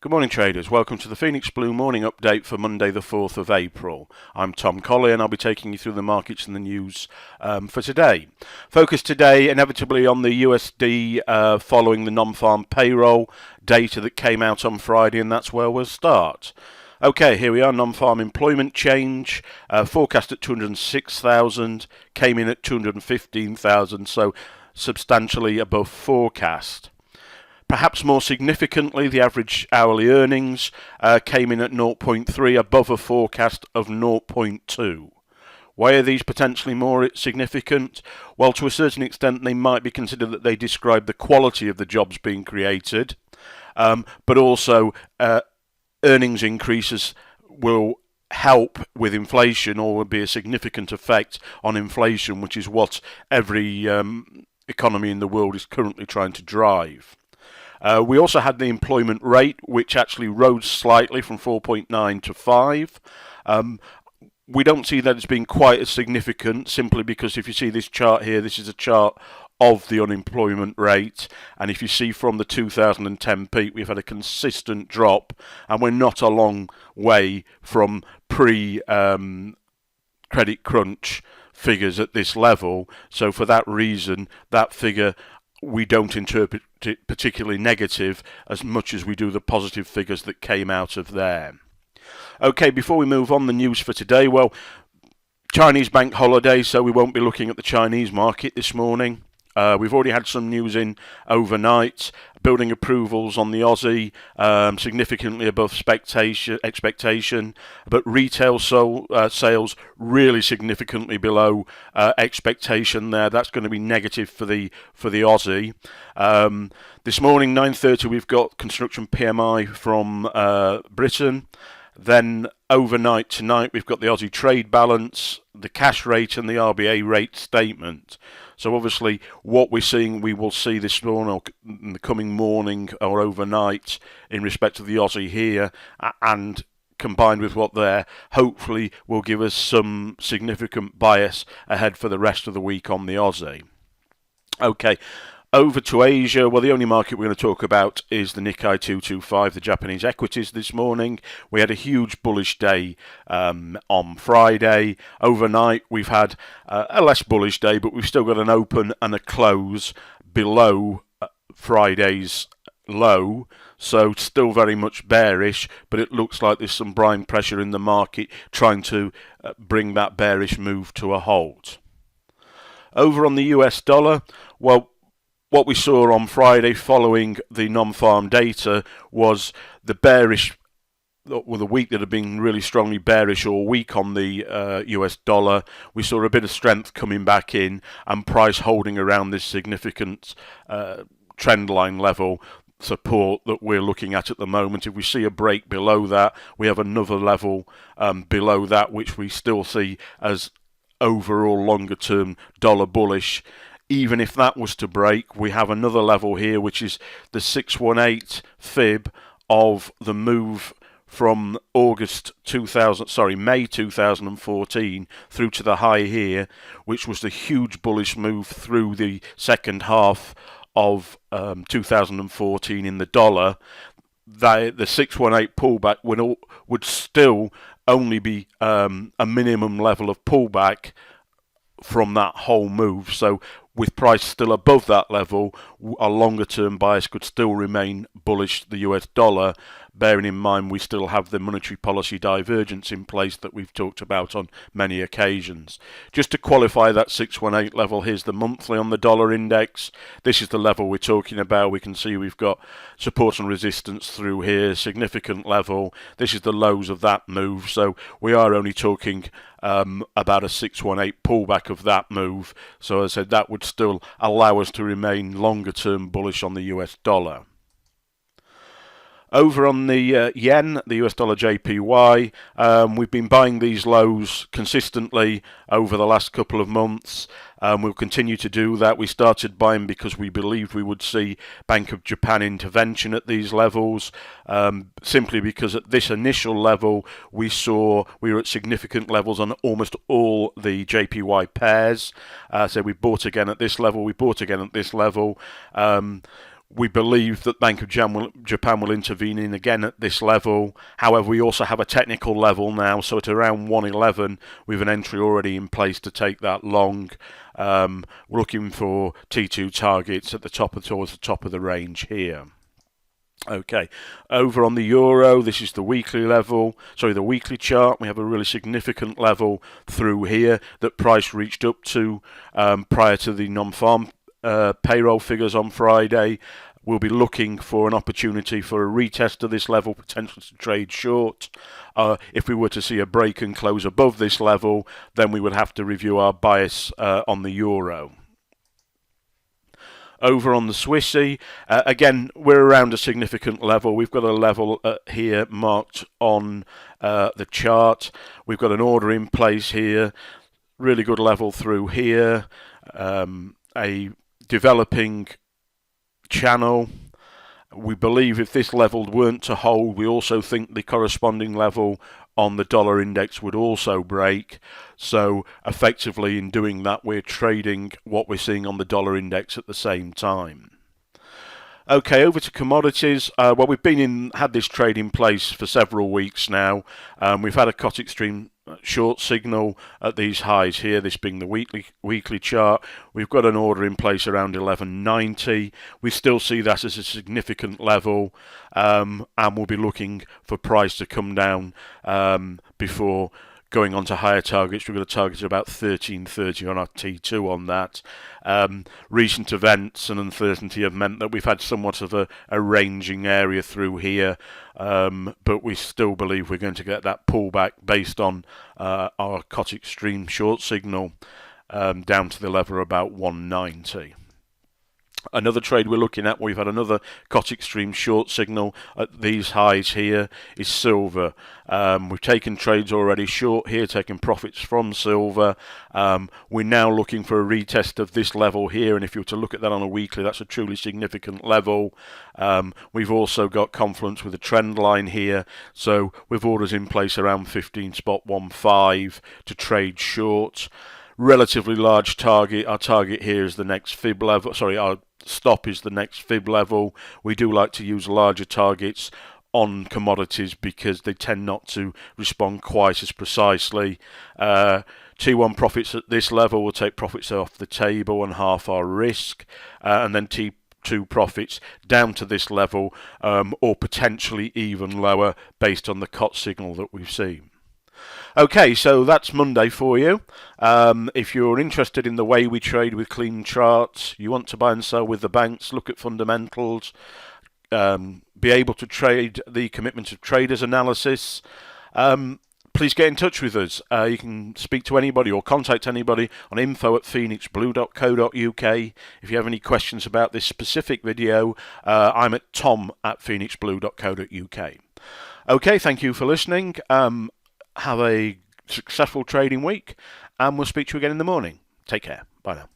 Good morning, traders. Welcome to the Phoenix Blue morning update for Monday, the 4th of April. I'm Tom Colley, and I'll be taking you through the markets and the news for today. Focus today, inevitably, on the USD following the non-farm payroll data that came out on Friday, and that's where we'll start. Okay, here we are, non-farm employment change, forecast at 206,000, came in at 215,000, so substantially above forecast. Perhaps more significantly, the average hourly earnings came in at 0.3 above a forecast of 0.2. Why are these potentially more significant? Well, to a certain extent, they might be considered that they describe the quality of the jobs being created, but also earnings increases will help with inflation, or will be a significant effect on inflation, which is what every economy in the world is currently trying to drive. We also had the employment rate, which actually rose slightly from 4.9 to 5. We don't see that as being quite as significant, simply because if you see this chart here, this is a chart of the unemployment rate, and if you see from the 2010 peak, we've had a consistent drop, and we're not a long way from pre-credit crunch figures at this level. So for that reason, that figure, we don't interpret it particularly negative as much as we do the positive figures that came out of there. Okay, before we move on, the news for today. Well, Chinese bank holiday, so we won't be looking at the Chinese market this morning. We've already had some news in overnight. Building approvals on the Aussie significantly above expectation, but retail sales really significantly below expectation there. That's going to be negative for the Aussie. This morning, 9:30, we've got construction PMI from Britain. Then overnight tonight, we've got the Aussie trade balance, the cash rate, and the RBA rate statement. So obviously, what we're seeing, we will see this morning, or in the coming morning, or overnight, in respect to the Aussie here, and combined with what there, hopefully will give us some significant bias ahead for the rest of the week on the Aussie. Okay. Over to Asia. Well, the only market we're going to talk about is the Nikkei 225, the Japanese equities this morning. We had a huge bullish day on Friday. Overnight, we've had a less bullish day, but we've still got an open and a close below Friday's low. So still very much bearish, but it looks like there's some buying pressure in the market trying to bring that bearish move to a halt. Over on the US dollar, well, what we saw on Friday following the non-farm data was the bearish, well, the week that had been really strongly bearish all week on the US dollar. We saw a bit of strength coming back in and price holding around this significant trend line level support that we're looking at the moment. If we see a break below that, we have another level below that, which we still see as overall longer term dollar bullish. Even if that was to break, we have another level here, which is the 618 fib of the move from May 2014 through to the high here, which was the huge bullish move through the second half of 2014 in the dollar. The 618 pullback would still only be a minimum level of pullback from that whole move. So with price still above that level, a longer term bias could still remain bullish the US dollar, bearing in mind we still have the monetary policy divergence in place that we've talked about on many occasions. Just to qualify that 618 level, here's the monthly on the dollar index. This is the level we're talking about. We can see we've got support and resistance through here, significant level. This is the lows of that move, so we are only talking about a 618 pullback of that move. So as I said, that would still allow us to remain longer term bullish on the US dollar. Over on the yen, the US dollar JPY, we've been buying these lows consistently over the last couple of months. We'll continue to do that. We started buying because we believed we would see Bank of Japan intervention at these levels, simply because at this initial level we were at significant levels on almost all the JPY pairs. So we bought again at this level, we bought again at this level. We believe that Bank of Japan will intervene in again at this level. However, we also have a technical level now, so at around 111, we have an entry already in place to take that long. We're looking for T2 targets at the top towards the top of the range here. Okay, over on the euro, this is the weekly level, the weekly chart. We have a really significant level through here that price reached up to prior to the non-farm payroll figures on Friday. We'll be looking for an opportunity for a retest of this level, potentially to trade short. If we were to see a break and close above this level, then we would have to review our bias on the euro. Over on the Swissy, again, we're around a significant level. We've got a level here marked on the chart. We've got an order in place here, really good level through here, a developing channel. We believe if this level weren't to hold, we also think the corresponding level on the dollar index would also break. So effectively in doing that, we're trading what we're seeing on the dollar index at the same time. Okay, over to commodities. Well, we've had this trade in place for several weeks now. We've had a Kotick Stream short signal at these highs here, this being the weekly chart. We've got an order in place around 1190. We still see that as a significant level, and we'll be looking for price to come down before going on to higher targets. We've got a target of about 1330 on our T2 on that. Recent events and uncertainty have meant that we've had somewhat of a ranging area through here, but we still believe we're going to get that pullback based on our Kotick Stream short signal down to the level of about 190. Another trade we're looking at, we've had another Kotick Stream short signal at these highs here, is silver. We've taken trades already short here, taking profits from silver. We're now looking for a retest of this level here, and if you were to look at that on a weekly, that's a truly significant level. We've also got confluence with a trend line here, so with orders in place around 15.15 to trade short. Relatively large target. Our target here is the next fib level. Our stop is the next fib level. We do like to use larger targets on commodities because they tend not to respond quite as precisely. T1 profits at this level will take profits off the table and half our risk, and then T2 profits down to this level, or potentially even lower based on the COT signal that we've seen. Okay, so that's Monday for you. If you're interested in the way we trade with clean charts, you want to buy and sell with the banks, look at fundamentals, be able to trade the commitment of traders analysis, please get in touch with us. You can speak to anybody or contact anybody on info@phoenixblue.co.uk. If you have any questions about this specific video, I'm at tom@phoenixblue.co.uk. Okay, thank you for listening. Have a successful trading week, and we'll speak to you again in the morning. Take care. Bye now.